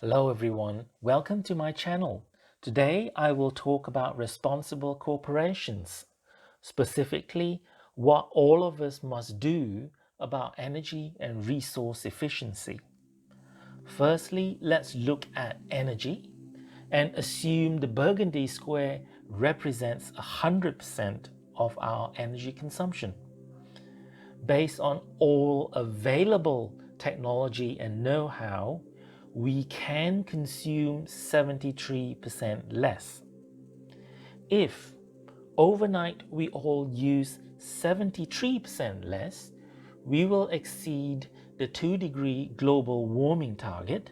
Hello everyone, welcome to my channel. Today I will talk about responsible corporations, specifically what all of us must do about energy and resource efficiency. Firstly, let's look at energy and assume the burgundy square represents 100% of our energy consumption. Based on all available technology and know-how, we can consume 73% less. If overnight we all use 73% less, we will exceed the 2-degree global warming target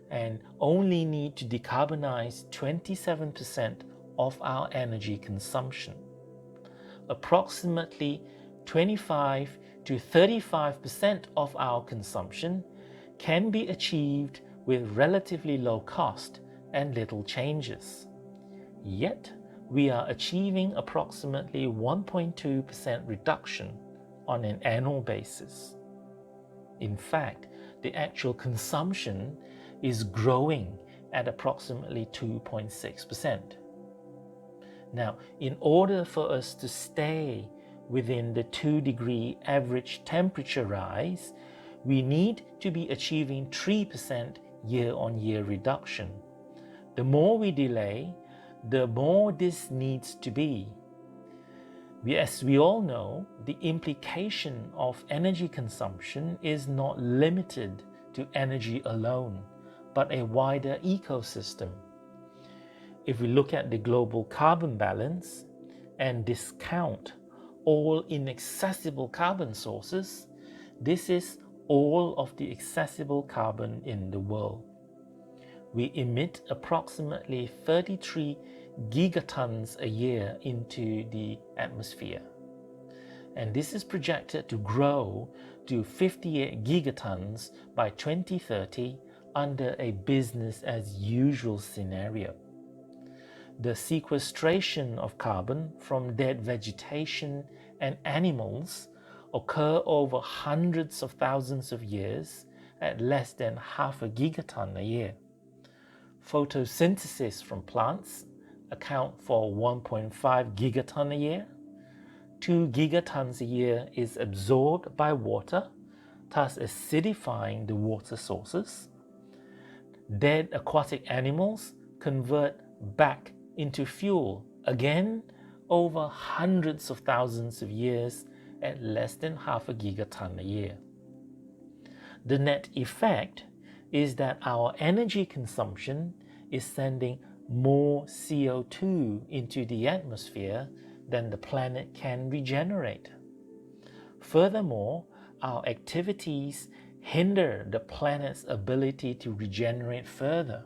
and only need to decarbonize 27% of our energy consumption. Approximately 25 to 35% of our consumption can be achieved with relatively low cost and little changes. Yet, we are achieving approximately 1.2% reduction on an annual basis. In fact, the actual consumption is growing at approximately 2.6%. Now, in order for us to stay within the 2-degree average temperature rise, we need to be achieving 3% year-on-year reduction. The more we delay, the more this needs to be. As we all know, the implication of energy consumption is not limited to energy alone, but a wider ecosystem. If we look at the global carbon balance and discount all inaccessible carbon sources, this is all of the accessible carbon in the world. We emit approximately 33 gigatons a year into the atmosphere. And this is projected to grow to 58 gigatons by 2030 under a business as usual scenario. The sequestration of carbon from dead vegetation and animals occur over hundreds of thousands of years at less than half a gigaton a year. Photosynthesis from plants account for 1.5 gigaton a year. 2 gigatons a year is absorbed by water, thus acidifying the water sources. Dead aquatic animals convert back into fuel, again over hundreds of thousands of years at less than half a gigaton a year. The net effect is that our energy consumption is sending more CO2 into the atmosphere than the planet can regenerate. Furthermore, our activities hinder the planet's ability to regenerate further.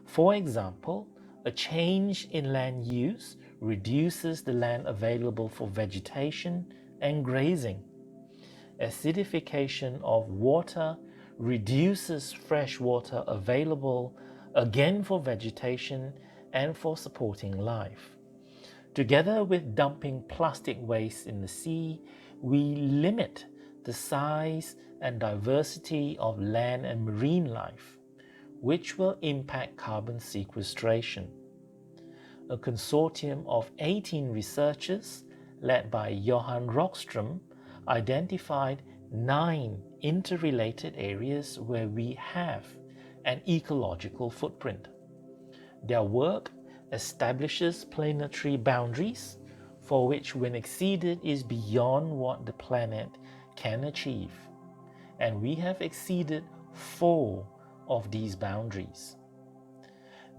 For example, a change in land use reduces the land available for vegetation and grazing. Acidification of water reduces fresh water available again for vegetation and for supporting life. Together with dumping plastic waste in the sea, we limit the size and diversity of land and marine life, which will impact carbon sequestration. A consortium of 18 researchers, led by Johan Rockström, identified 9 interrelated areas where we have an ecological footprint. Their work establishes planetary boundaries for which, when exceeded, is beyond what the planet can achieve. And we have exceeded 4 of these boundaries.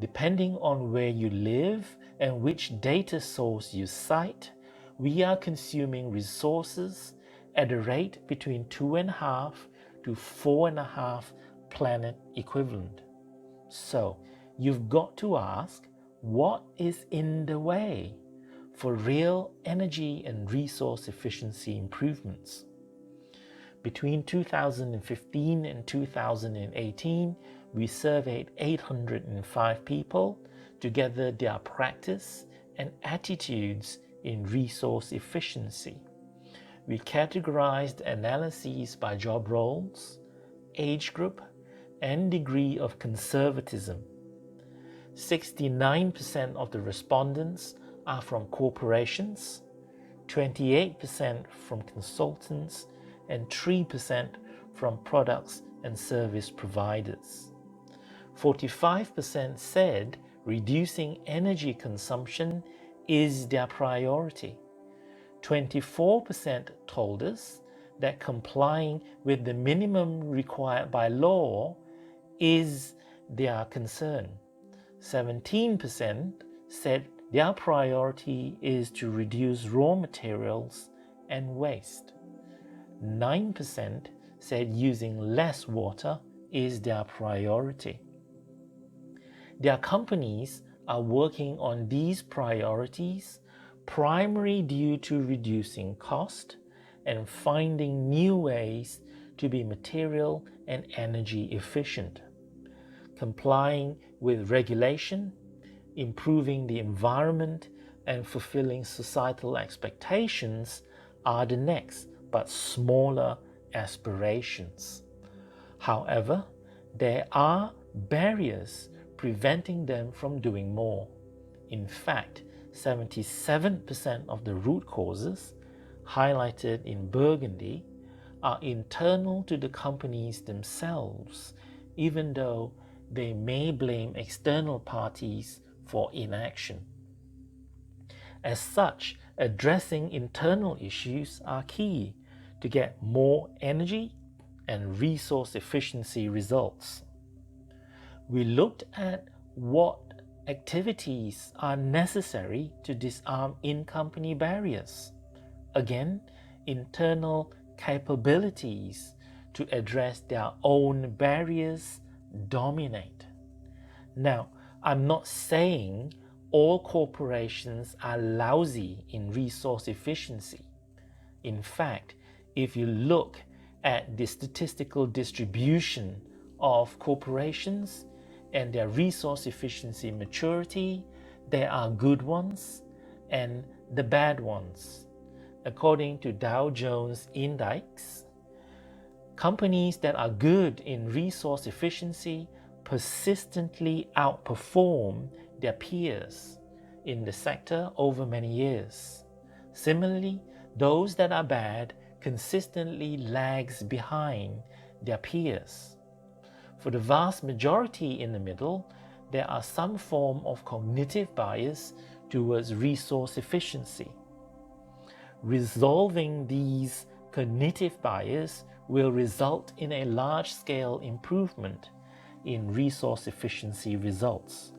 Depending on where you live and which data source you cite, we are consuming resources at a rate between 2.5 to 4.5 planet equivalent. So you've got to ask, what is in the way for real energy and resource efficiency improvements? Between 2015 and 2018, we surveyed 805 people to gather their practice and attitudes in resource efficiency. We categorized analyses by job roles, age group, and degree of conservatism. 69% of the respondents are from corporations, 28% from consultants, and 3% from products and service providers. 45% said reducing energy consumption is their priority. 24% told us that complying with the minimum required by law is their concern. 17% said their priority is to reduce raw materials and waste. 9% said using less water is their priority. Their companies are working on these priorities primarily due to reducing cost and finding new ways to be material and energy efficient. Complying with regulation, improving the environment, and fulfilling societal expectations are the next but smaller aspirations. However, there are barriers preventing them from doing more. In fact, 77% of the root causes highlighted in burgundy are internal to the companies themselves, even though they may blame external parties for inaction. As such, addressing internal issues are key to get more energy and resource efficiency results. We looked at what activities are necessary to disarm in-company barriers. Again, internal capabilities to address their own barriers dominate. Now, I'm not saying all corporations are lousy in resource efficiency. In fact, if you look at the statistical distribution of corporations and their resource efficiency maturity, there are good ones and the bad ones. According to Dow Jones Index, companies that are good in resource efficiency persistently outperform their peers in the sector over many years. Similarly, those that are bad consistently lags behind their peers. For the vast majority in the middle, there are some form of cognitive bias towards resource efficiency. Resolving these cognitive bias will result in a large-scale improvement in resource efficiency results.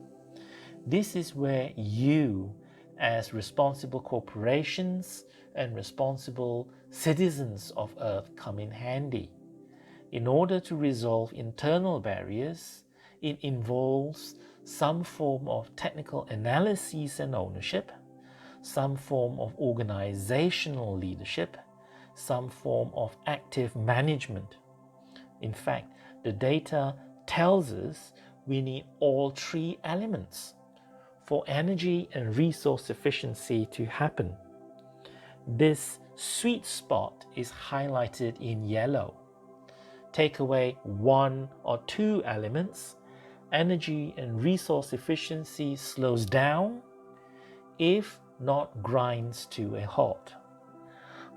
This is where you, as responsible corporations and responsible citizens of Earth, come in handy. In order to resolve internal barriers, it involves some form of technical analysis and ownership, some form of organizational leadership, some form of active management. In fact, the data tells us we need all three elements for energy and resource efficiency to happen. This sweet spot is highlighted in yellow. Take away one or two elements, energy and resource efficiency slows down, if not grinds to a halt.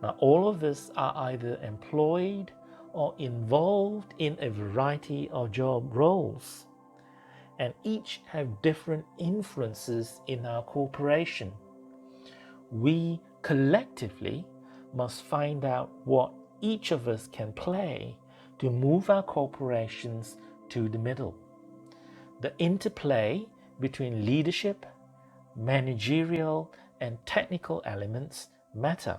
Now, all of us are either employed or involved in a variety of job roles, and each have different influences in our corporation. We collectively must find out what each of us can play to move our corporations to the middle. The interplay between leadership, managerial, and technical elements matter.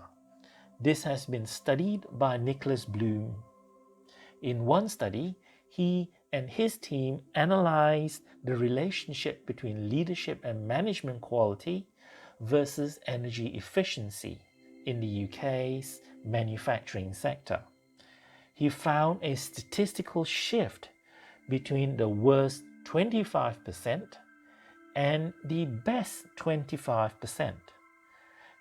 This has been studied by Nicholas Bloom. In one study, he and his team analyzed the relationship between leadership and management quality versus energy efficiency in the UK's manufacturing sector. He found a statistical shift between the worst 25% and the best 25%.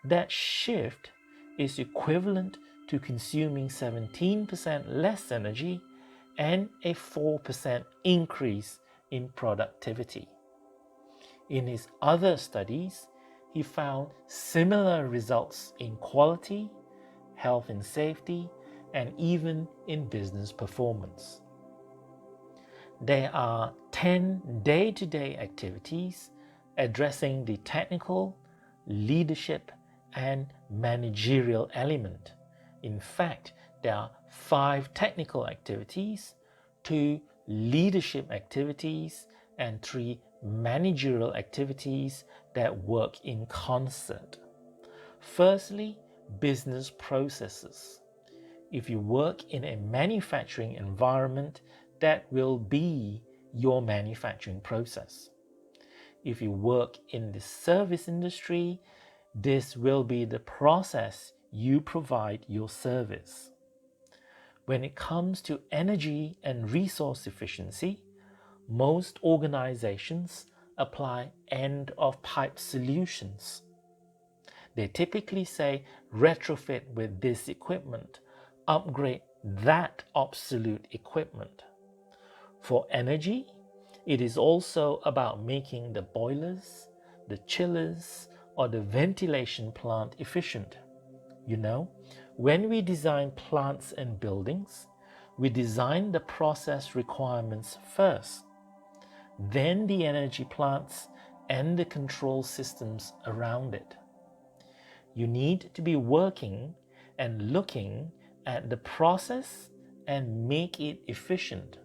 That shift is equivalent to consuming 17% less energy and a 4% increase in productivity. In his other studies, he found similar results in quality, health and safety, and even in business performance. There are 10 day-to-day activities addressing the technical, leadership, and managerial element. In fact, there are 5 technical activities, 2 leadership activities, and 3 managerial activities that work in concert. Firstly, business processes. If you work in a manufacturing environment, that will be your manufacturing process. If you work in the service industry, this will be the process you provide your service. When it comes to energy and resource efficiency, most organizations apply end-of-pipe solutions. They typically say retrofit with this equipment, upgrade that obsolete equipment. For energy, it is also about making the boilers, the chillers, or the ventilation plant efficient. You know, when we design plants and buildings, we design the process requirements first, then the energy plants and the control systems around it. You need to be working and looking at the process and make it efficient.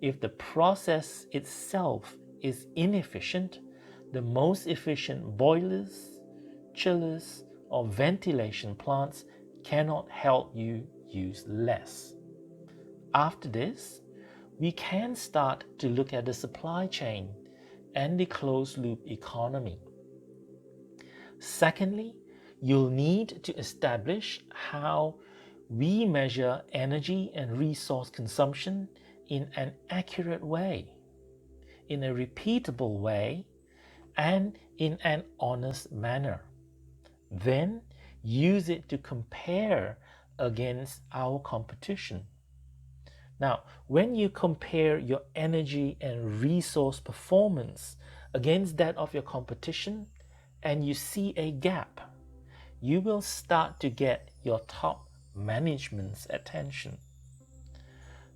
If the process itself is inefficient, the most efficient boilers, chillers, or ventilation plants cannot help you use less. After this, we can start to look at the supply chain and the closed-loop economy. Secondly, you'll need to establish how we measure energy and resource consumption in an accurate way, in a repeatable way, and in an honest manner. Then use it to compare against our competition. Now, when you compare your energy and resource performance against that of your competition and you see a gap, you will start to get your top management's attention.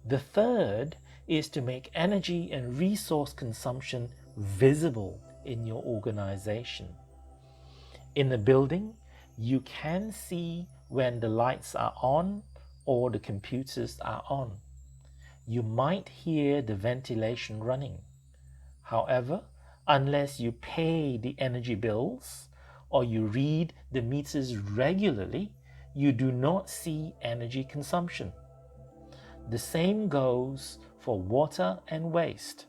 The third is to make energy and resource consumption visible in your organization. In a building, you can see when the lights are on or the computers are on. You might hear the ventilation running. However, unless you pay the energy bills or you read the meters regularly, you do not see energy consumption. The same goes for water and waste.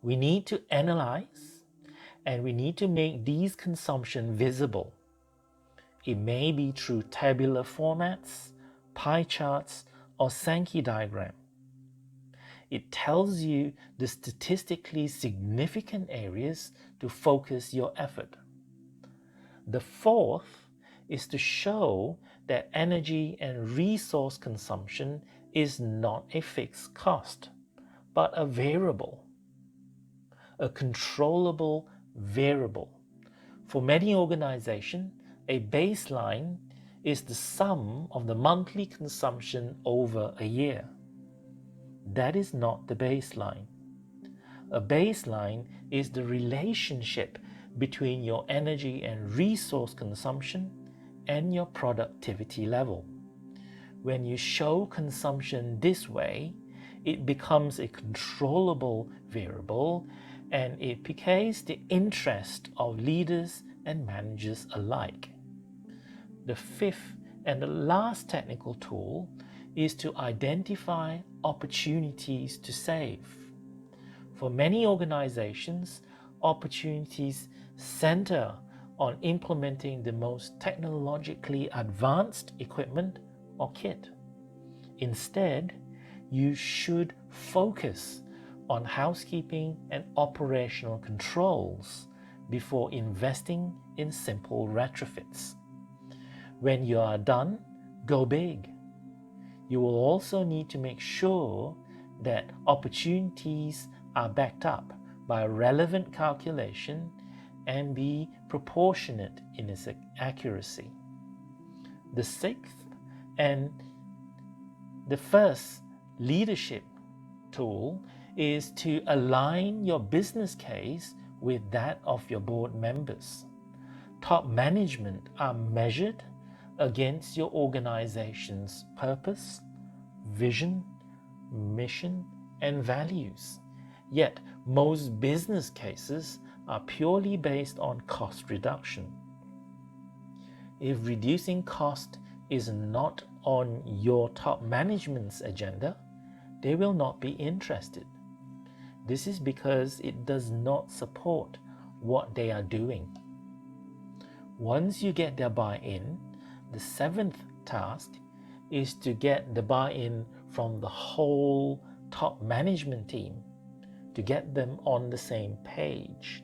We need to analyze and we need to make these consumption visible. It may be through tabular formats, pie charts, or Sankey diagram. It tells you the statistically significant areas to focus your effort. The fourth is to show that energy and resource consumption is not a fixed cost, but a variable, a controllable variable. For many organizations, a baseline is the sum of the monthly consumption over a year. That is not the baseline. A baseline is the relationship between your energy and resource consumption and your productivity level. When you show consumption this way, it becomes a controllable variable and it piques the interest of leaders and managers alike. The fifth and the last technical tool is to identify opportunities to save. For many organizations, opportunities center on implementing the most technologically advanced equipment or kit. Instead, you should focus on housekeeping and operational controls before investing in simple retrofits. When you are done, go big. You will also need to make sure that opportunities are backed up by relevant calculation and be proportionate in its accuracy. The sixth and the first leadership tool is to align your business case with that of your board members. Top management are measured against your organization's purpose, vision, mission, and values. Yet, most business cases are purely based on cost reduction. If reducing cost is not on your top management's agenda, they will not be interested. This is because it does not support what they are doing. Once you get their buy-in, the seventh task is to get the buy-in from the whole top management team, to get them on the same page.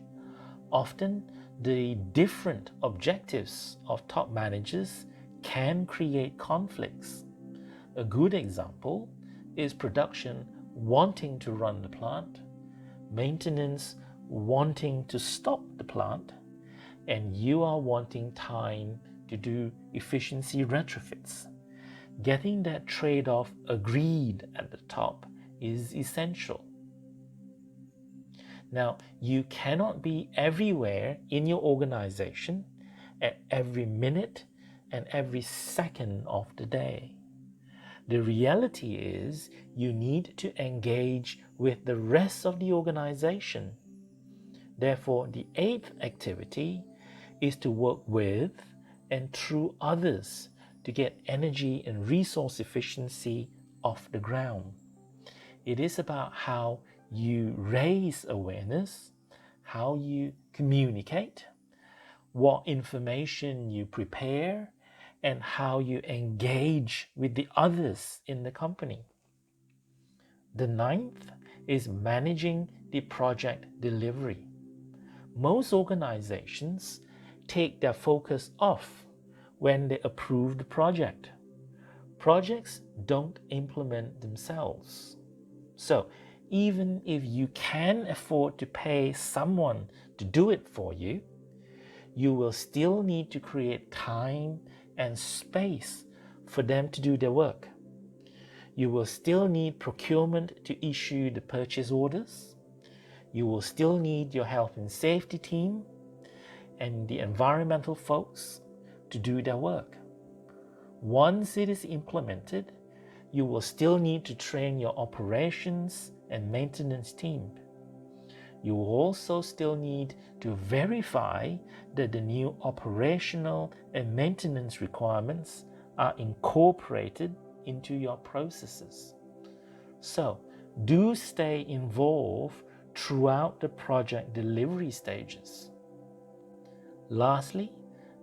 Often, the different objectives of top managers can create conflicts. A good example is production wanting to run the plant, maintenance wanting to stop the plant, and you are wanting time to do efficiency retrofits. Getting that trade-off agreed at the top is essential. Now, you cannot be everywhere in your organization at every minute and every second of the day. The reality is you need to engage with the rest of the organization. Therefore, the eighth activity is to work with and through others to get energy and resource efficiency off the ground. It is about how you raise awareness, how you communicate, what information you prepare, and how you engage with the others in the company. The ninth is managing the project delivery. Most organizations take their focus off when they approve the project. Projects don't implement themselves. So even if you can afford to pay someone to do it for you, you will still need to create time and space for them to do their work. You will still need procurement to issue the purchase orders. You will still need your health and safety team and the environmental folks to do their work. Once it is implemented, you will still need to train your operations and maintenance team. You will also still need to verify that the new operational and maintenance requirements are incorporated into your processes. So, do stay involved throughout the project delivery stages. Lastly,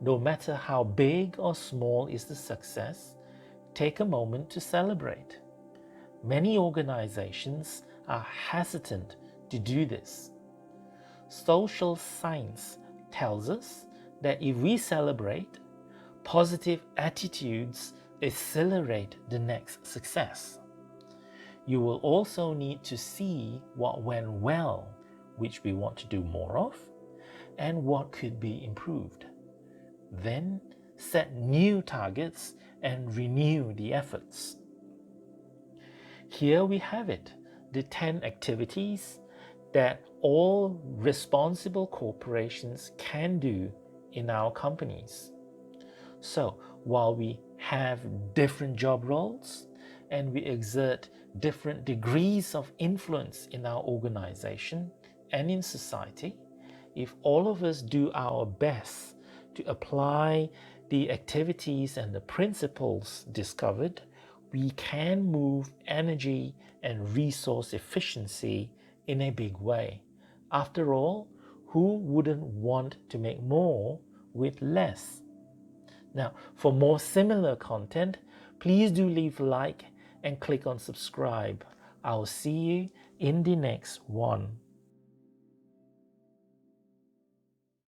no matter how big or small is the success, take a moment to celebrate. Many organizations are hesitant to do this. Social science tells us that if we celebrate, positive attitudes accelerate the next success. You will also need to see what went well, which we want to do more of, and what could be improved. Then set new targets and renew the efforts. Here we have it, the 10 activities that all responsible corporations can do in our companies. So while we have different job roles and we exert different degrees of influence in our organization and in society, if all of us do our best to apply the activities and the principles discovered, we can move energy and resource efficiency in a big way. After all, who wouldn't want to make more with less? Now, for more similar content, please do leave a like and click on subscribe. I'll see you in the next one.